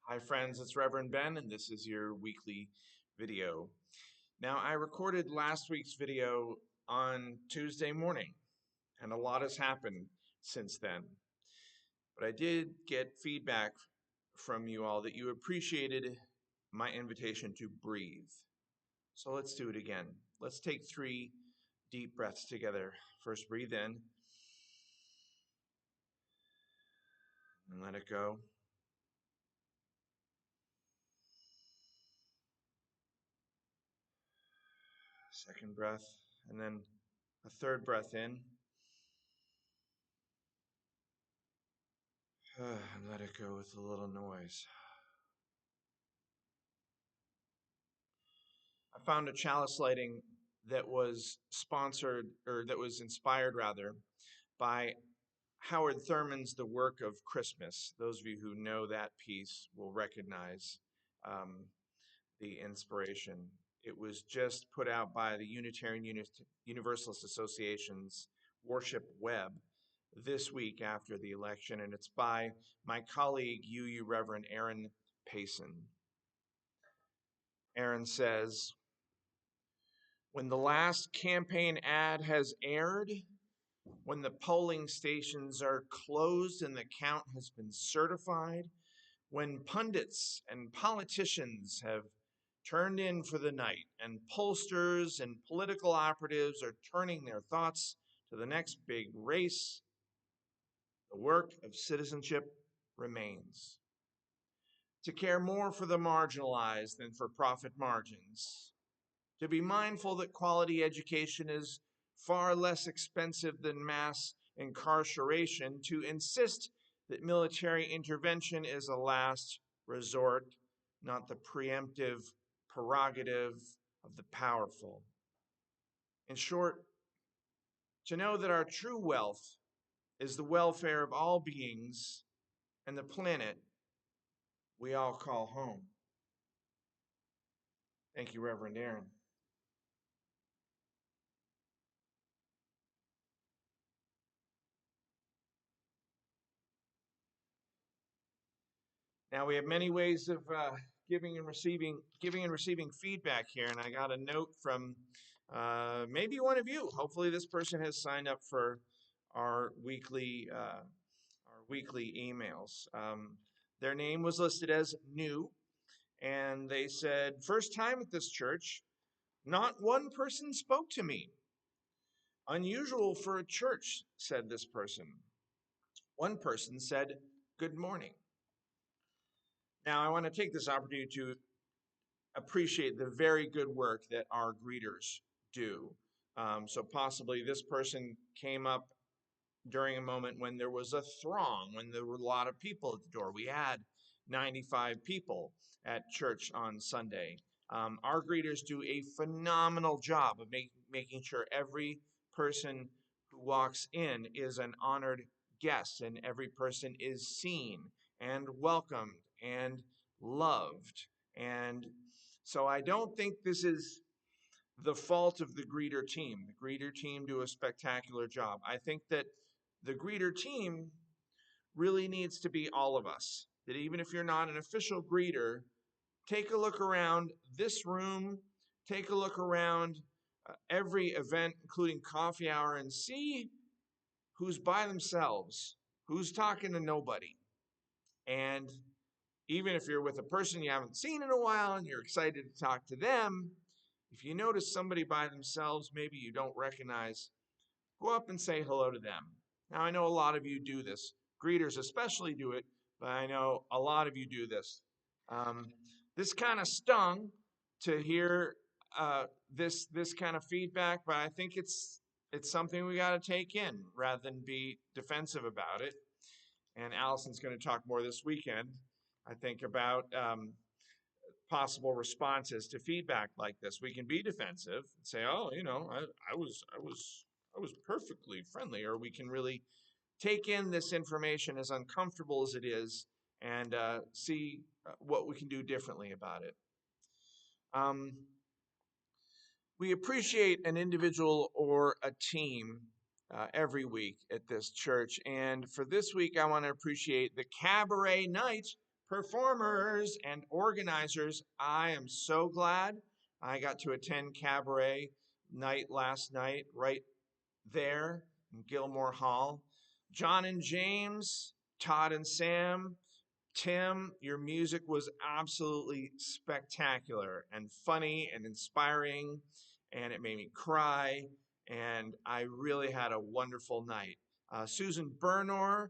Hi friends, it's Reverend Ben and this is your weekly video. Now I recorded last week's video on Tuesday morning and a lot has happened since then. But I did get feedback from you all that you appreciated my invitation to breathe. So let's do it again. Let's take 3 deep breaths together. First breathe in and let it go. Second breath and then a third breath in. And let it go with a little noise. I found a chalice lighting that was sponsored, or that was inspired rather, by Howard Thurman's The Work of Christmas. Those of you who know that piece will recognize um, the inspiration. It was just put out by the Universalist Association's Worship Web this week after the election, and it's by my colleague, Reverend Aaron Payson. Aaron says, when the last campaign ad has aired, when the polling stations are closed and the count has been certified, when pundits and politicians have turned in for the night and pollsters and political operatives are turning their thoughts to the next big race, the work of citizenship remains. To care more for the marginalized than for profit margins, to be mindful that quality education is far less expensive than mass incarceration, to insist that military intervention is a last resort, not the preemptive prerogative of the powerful. In short, to know that our true wealth is the welfare of all beings and the planet we all call home. Thank you, Reverend Aaron. Now we have many ways of giving and receiving feedback here, and I got a note from maybe one of you. Hopefully, this person has signed up for our weekly emails. Their name was listed as new, and they said, "First time at this church, not one person spoke to me. Unusual for a church," said this person. One person said, "Good morning." Now, I want to take this opportunity to appreciate the very good work that our greeters do. So possibly this person came up during a moment when there was a throng, when there were a lot of people at the door. We had 95 people at church on Sunday. Our greeters do a phenomenal job of making sure every person who walks in is an honored guest and every person is seen and welcomed and loved. And so I don't think this is the fault of the greeter team. The greeter team do a spectacular job. I think that the greeter team really needs to be all of us. That even if you're not an official greeter, take a look around this room, take a look around every event, including coffee hour, and see who's by themselves, who's talking to nobody. And even if you're with a person you haven't seen in a while and you're excited to talk to them, if you notice somebody by themselves, maybe you don't recognize, go up and say hello to them. Now, I know a lot of you do this. Greeters especially do it, but I know a lot of you do this. Um, this kind of stung to hear this kind of feedback, but I think it's something we got to take in rather than be defensive about it. And Allison's going to talk more this weekend, I think, about possible responses to feedback like this. We can be defensive and say, "Oh, I was perfectly friendly," or we can really take in this information, as uncomfortable as it is, and see what we can do differently about it. We appreciate an individual or a team every week at this church, and for this week, I want to appreciate the Cabaret Night performers, and organizers. I am so glad I got to attend Cabaret night last night right there in Gilmore Hall. John and James, Todd and Sam, Tim, your music was absolutely spectacular and funny and inspiring, and it made me cry. And I really had a wonderful night. Susan Bernor,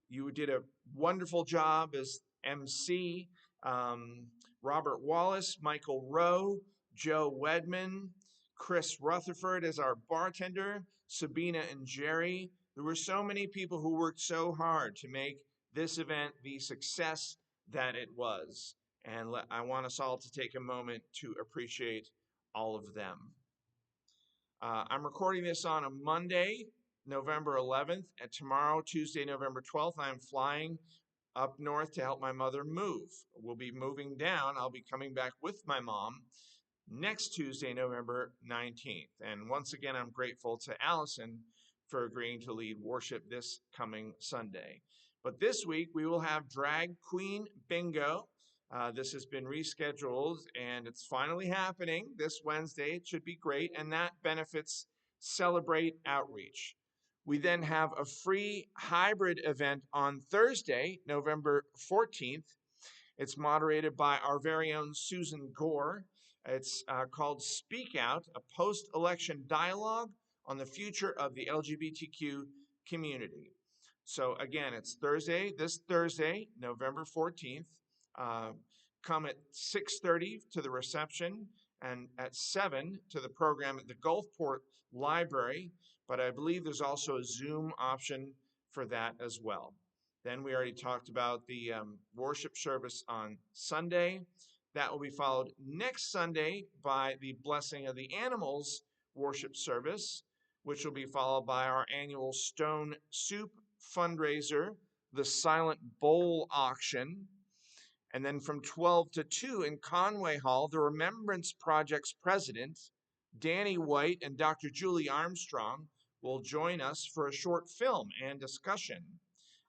you did a wonderful job as MC. Um, Robert Wallace, Michael Rowe, Joe Wedman, Chris Rutherford as our bartender, Sabina and Jerry. There were so many people who worked so hard to make this event the success that it was. And I want us all to take a moment to appreciate all of them. I'm recording this on a Monday, November 11th, and tomorrow, Tuesday, November 12th, I'm flying up north to help my mother move. We'll be moving down. I'll be coming back with my mom next Tuesday, November 19th. And once again, I'm grateful to Allison for agreeing to lead worship this coming Sunday. But this week, we will have Drag Queen Bingo. This has been rescheduled, and it's finally happening this Wednesday. It should be great, and that benefits Celebrate Outreach. We then have a free hybrid event on Thursday, November 14th. It's moderated by our very own Susan Gore. It's called Speak Out, a post-election dialogue on the future of the LGBTQ community. So again, it's this Thursday, November 14th. Come at 6:30 to the reception and at 7 to the program at the Gulfport Library. But I believe there's also a Zoom option for that as well. Then we already talked about the worship service on Sunday. That will be followed next Sunday by the Blessing of the Animals worship service, which will be followed by our annual Stone Soup fundraiser, the Silent Bowl auction. And then from 12 to 2 in Conway Hall, the Remembrance Project's president, Danny White, and Dr. Julie Armstrong will join us for a short film and discussion.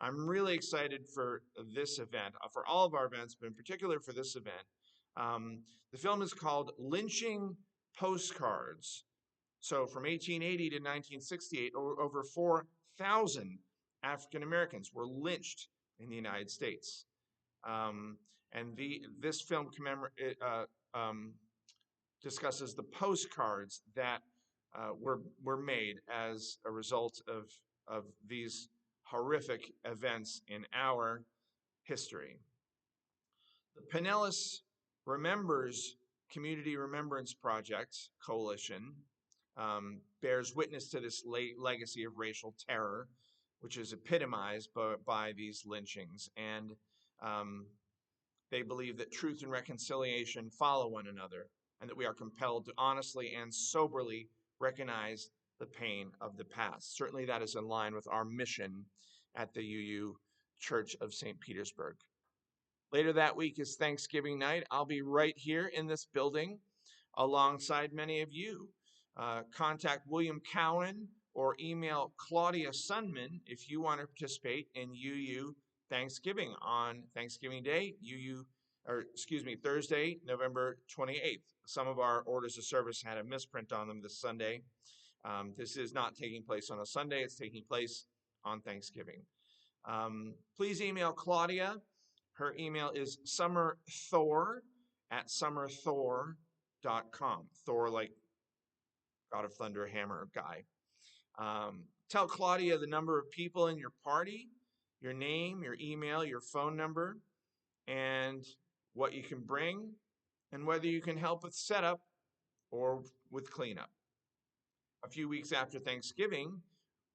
I'm really excited for this event, for all of our events, but in particular for this event. The film is called Lynching Postcards. So from 1880 to 1968, over 4,000 African Americans were lynched in the United States. And this film discusses the postcards that were made as a result of these horrific events in our history. The Pinellas Remembers Community Remembrance Project Coalition bears witness to this legacy of racial terror, which is epitomized by these lynchings. And they believe that truth and reconciliation follow one another, and that we are compelled to honestly and soberly recognize the pain of the past. Certainly that is in line with our mission at the UU Church of St. Petersburg. Later that week is Thanksgiving night. I'll be right here in this building alongside many of you. Contact William Cowan or email Claudia Sunman if you want to participate in UU Thanksgiving on Thanksgiving Day, Thursday, November 28th. Some of our orders of service had a misprint on them this Sunday. This is not taking place on a Sunday, it's taking place on Thanksgiving. Please email Claudia. Her email is summerthor@summerthor.com. Thor like God of Thunder, hammer guy. Tell Claudia the number of people in your party, your name, your email, your phone number, and what you can bring, and whether you can help with setup or with cleanup. A few weeks after Thanksgiving,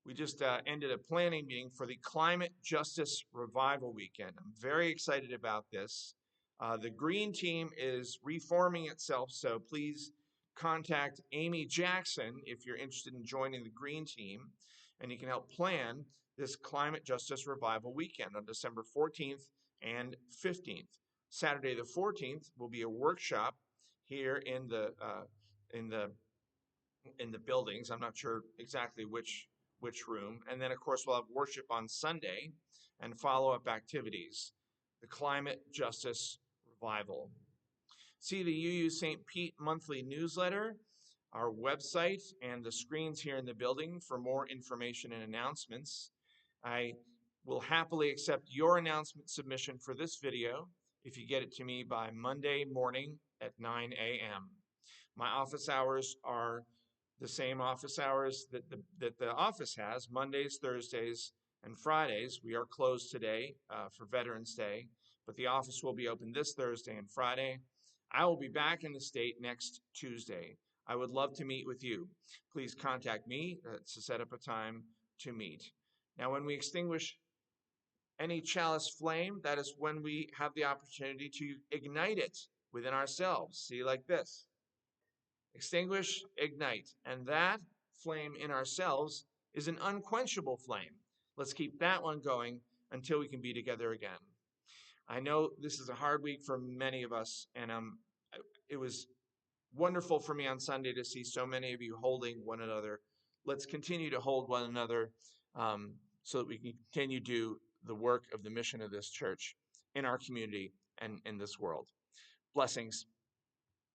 we just ended a planning meeting for the Climate Justice Revival Weekend. I'm very excited about this. The Green Team is reforming itself, so please contact Amy Jackson if you're interested in joining the Green Team, and you can help plan this Climate Justice Revival Weekend on December 14th and 15th. Saturday the 14th will be a workshop here in the buildings. I'm not sure exactly which room. And then, of course, we'll have worship on Sunday and follow-up activities. the Climate Justice Revival. See the UU St. Pete monthly newsletter, our website, and the screens here in the building for more information and announcements. I will happily accept your announcement submission for this video if you get it to me by Monday morning at 9 a.m. My office hours are the same office hours that the office has, Mondays, Thursdays, and Fridays. We are closed today for Veterans Day, but the office will be open this Thursday and Friday. I will be back in the state next Tuesday. I would love to meet with you. Please contact me to set up a time to meet. Now, when we extinguish any chalice flame, that is when we have the opportunity to ignite it within ourselves. See, like this. Extinguish, ignite. And that flame in ourselves is an unquenchable flame. Let's keep that one going until we can be together again. I know this is a hard week for many of us, and it was wonderful for me on Sunday to see so many of you holding one another. Let's continue to hold one another so that we can continue to do the work of the mission of this church in our community and in this world. Blessings.